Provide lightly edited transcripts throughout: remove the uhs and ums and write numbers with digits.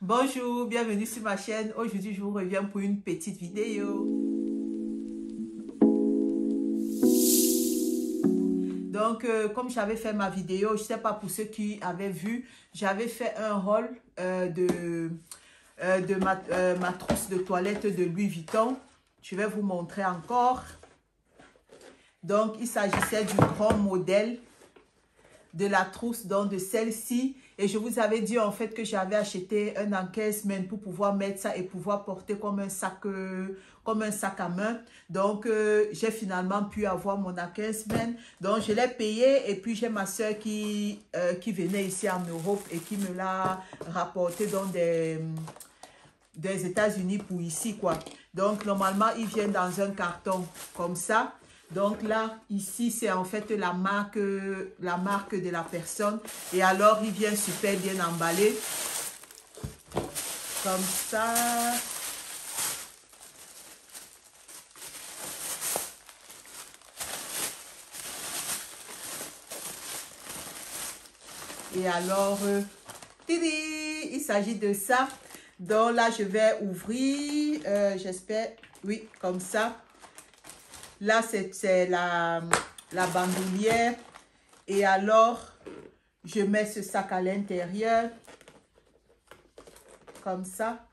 Bonjour, bienvenue sur ma chaîne. Aujourd'hui, je vous reviens pour une petite vidéo. Donc, comme j'avais fait ma vidéo, je ne sais pas pour ceux qui avaient vu, j'avais fait un haul de ma trousse de toilette de Louis Vuitton. Je vais vous montrer encore. Donc, il s'agissait du grand modèle de la trousse, donc de celle-ci. Et je vous avais dit en fait que j'avais acheté un encaissement pour pouvoir mettre ça et pouvoir porter comme un sac à main. Donc, j'ai finalement pu avoir mon encaissement. Donc, je l'ai payé et puis j'ai ma soeur qui venait ici en Europe et qui me l'a rapporté dans des États-Unis pour ici, quoi. Donc, normalement, il vient dans un carton comme ça. Donc là, ici, c'est en fait la marque de la personne. Et alors, il vient super bien emballé. Comme ça. Et alors, il s'agit de ça. Donc là, je vais ouvrir, j'espère, oui, comme ça. Là, c'est la bandoulière. Et alors, je mets ce sac à l'intérieur. Comme ça.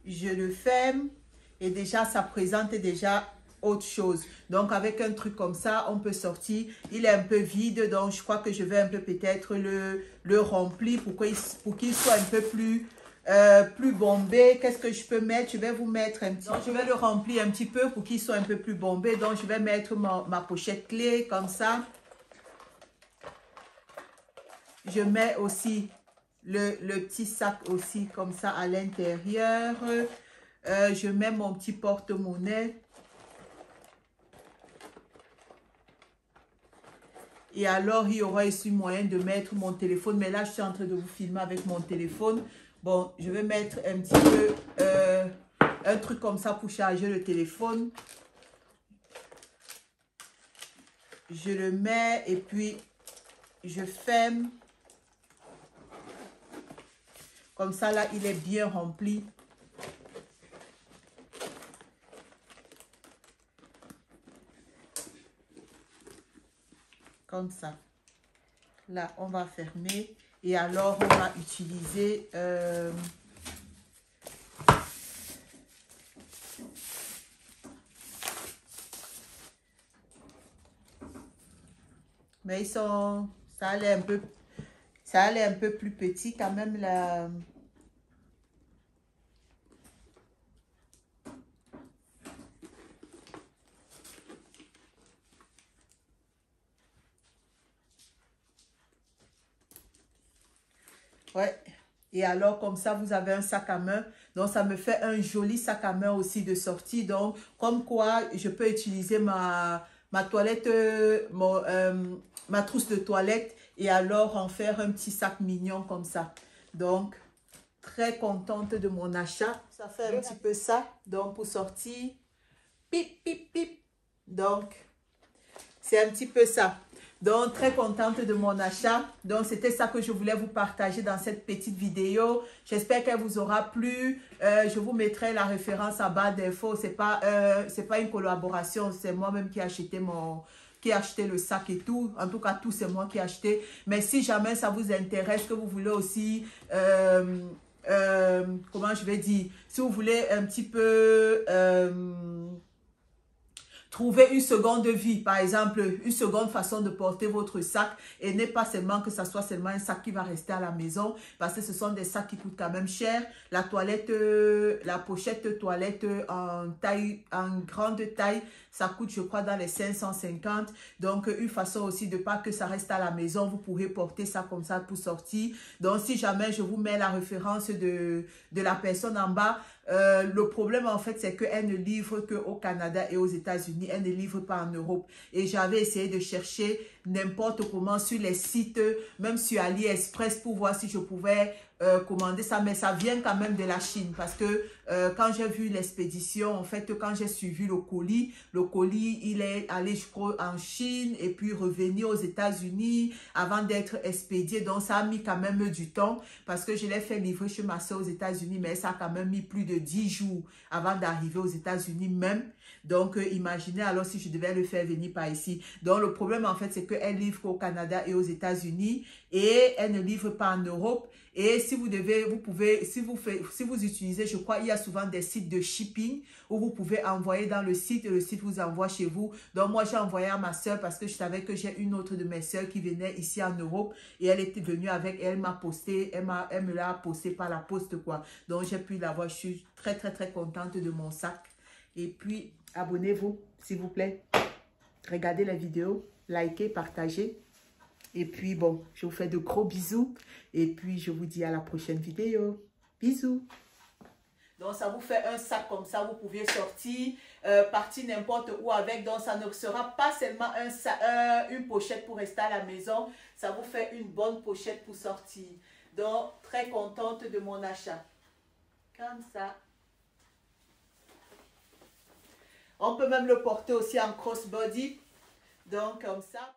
Je le ferme. Et déjà, ça présente déjà autre chose. Donc, avec un truc comme ça, on peut sortir. Il est un peu vide. Donc, je crois que je vais un peu peut-être le remplir pour qu'il soit un peu plus bombé. Qu'est-ce que je peux mettre? Je vais vous mettre un petit... Donc, je vais le remplir un petit peu pour qu'il soit un peu plus bombé. Donc, je vais mettre ma pochette clé comme ça. Je mets aussi le petit sac aussi comme ça à l'intérieur. Je mets mon petit porte-monnaie. Et alors, il y aura ici moyen de mettre mon téléphone. Mais là, je suis en train de vous filmer avec mon téléphone. Bon, je vais mettre un petit peu un truc comme ça pour charger le téléphone. Je le mets et puis je ferme. Comme ça, là, il est bien rempli. Comme ça. Là, on va fermer. Et alors, on va utiliser... mais ils sont... Ça allait un peu plus petit quand même, là. Ouais. Et alors, comme ça, vous avez un sac à main. Donc, ça me fait un joli sac à main aussi de sortie. Donc, comme quoi, je peux utiliser ma toilette, ma trousse de toilette et alors en faire un petit sac mignon comme ça. Donc, très contente de mon achat. Ça fait un petit peu ça. Donc, pour sortir, pip, pip, pip. Donc, c'est un petit peu ça. Donc, très contente de mon achat. Donc, c'était ça que je voulais vous partager dans cette petite vidéo. J'espère qu'elle vous aura plu. Je vous mettrai la référence en bas d'infos. C'est pas une collaboration. C'est moi-même qui ai acheté le sac et tout. En tout cas, tout, c'est moi qui ai acheté. Mais si jamais ça vous intéresse, que vous voulez aussi... comment je vais dire? Si vous voulez un petit peu... trouver une seconde vie, par exemple, une seconde façon de porter votre sac et n'est pas seulement que ça soit seulement un sac qui va rester à la maison parce que ce sont des sacs qui coûtent quand même cher. La toilette, la pochette toilette en grande taille, ça coûte je crois dans les 550. Donc une façon aussi de pas que ça reste à la maison, vous pourrez porter ça comme ça pour sortir. Donc si jamais je vous mets la référence de la personne en bas, le problème en fait c'est qu'elle ne livre qu'au Canada et aux États-Unis, elle ne livre pas en Europe. Et j'avais essayé de chercher n'importe comment sur les sites, même sur AliExpress pour voir si je pouvais commander ça, mais ça vient quand même de la Chine parce que quand j'ai vu l'expédition, en fait, quand j'ai suivi le colis, il est allé, je crois, en Chine et puis revenu aux États-Unis avant d'être expédié. Donc, ça a mis quand même du temps parce que je l'ai fait livrer chez ma soeur aux États-Unis, mais ça a quand même mis plus de 10 jours avant d'arriver aux États-Unis même. Donc, imaginez alors si je devais le faire venir par ici. Donc, le problème, en fait, c'est qu'elle livre au Canada et aux États-Unis et elle ne livre pas en Europe. Et si vous pouvez, si vous utilisez, je crois, il y a souvent des sites de shipping où vous pouvez envoyer dans le site et le site vous envoie chez vous. Donc, moi, j'ai envoyé à ma soeur parce que je savais que j'ai une autre de mes soeurs qui venait ici en Europe et elle était venue avec, elle m'a posté, elle me l'a posté par la poste, quoi. Donc, j'ai pu l'avoir. Je suis très, très, très contente de mon sac. Et puis, abonnez-vous, s'il vous plaît. Regardez la vidéo, likez, partagez. Et puis, bon, je vous fais de gros bisous. Et puis, je vous dis à la prochaine vidéo. Bisous. Donc, ça vous fait un sac comme ça. Vous pouvez sortir, partir n'importe où avec. Donc, ça ne sera pas seulement une pochette pour rester à la maison. Ça vous fait une bonne pochette pour sortir. Donc, très contente de mon achat. Comme ça. On peut même le porter aussi en crossbody. Donc, comme ça.